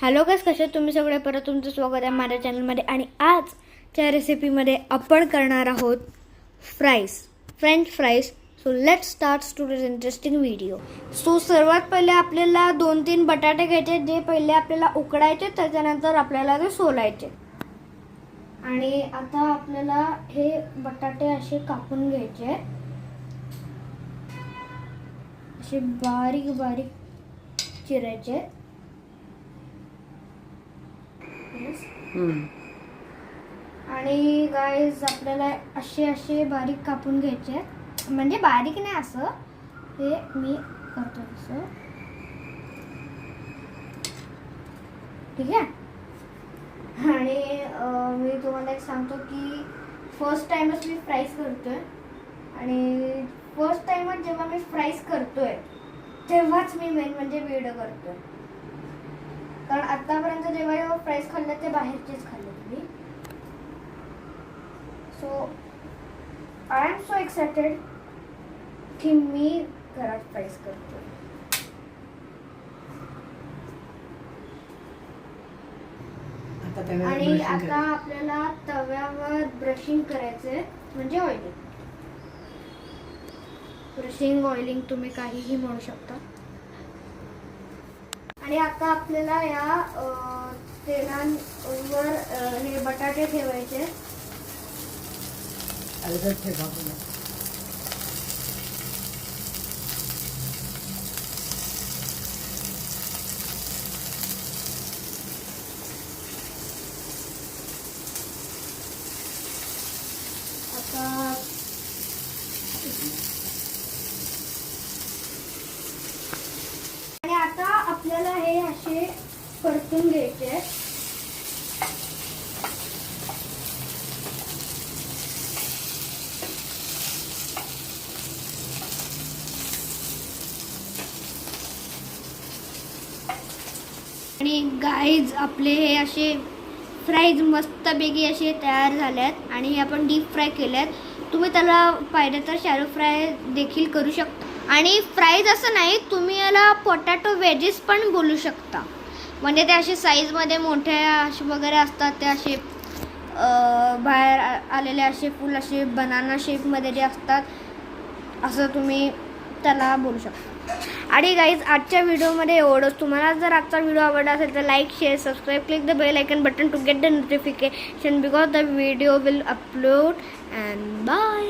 Hello guys, कसे तुम्ही सगळे. परत तुमचं स्वागत आहे माझ्या चॅनलमध्ये. आणि आजच्या रेसिपीमध्ये आपण करणार आहोत French fries. So let's start today's interesting video. So सर्वात पहिले आपल्याला 2-3 बटाटे घ्यायचे, जे पहिले आपल्याला उकडायचे, त्याच्यानंतर आपल्याला ते सोलायचे. आणि आता आपल्याला हे बटाटे असे कापून घ्यायचे, असे बारीक बारीक चिरायचे. आणि गाईज आपल्याला असे बारीक कापून घ्यायचे, म्हणजे बारीक नाही, असं हे मी करतो तसं, ठीक आहे. आणि मी तुम्हाला एक सांगतो की फर्स्ट टाइमच मी फ्राईज करतोय, आणि फर्स्ट टाइमच जेव्हा मी फ्राईज करतोय तेव्हाच मी मेन म्हणजे व्हिडिओ करतोय. कारण आतापर्यंत जेव्हा फ्राईज खाल्ले ते बाहेरचेच खाल्ले तुम्ही. So I am so excited की मी घरात फ्राईज करतो. आणि आता आपल्याला तव्यावर ब्रशिंग करायचंय, म्हणजे ऑइलिंग. ब्रशिंग ऑइलिंग तुम्ही काहीही म्हणू शकता. आणि आता आपल्याला या तेलांवर हे बटाटे ठेवायचे. आणि आता आपल्याला हे असे परतून घ्यायचे. आणि गाईज आपले हे असे फ्राईज मस्तपैकी असे तयार झाल्यात, आणि हे आपण डीप फ्राय केल्यात. तुम्ही त्याला पाहिजे तर शॅलो फ्राय देखील करू शकता. आणि फ्राईज असं नाही, तुम्ही याला पोटॅटो वेजेस पण बोलू शकता. म्हणजे ते असे साईजमध्ये मोठे असे वगैरे असतात, ते असे बाहेर आलेले असे फुल असे बनाना शेपमध्ये जे असतात, असं तुम्ही त्याला बोलू शकता. आणि गाईज आजच्या व्हिडिओमध्ये एवढंच. तुम्हाला जर आजचा व्हिडिओ आवडला असेल तर like, share, subscribe, click the bell icon button to get the notification because the video will upload. And bye.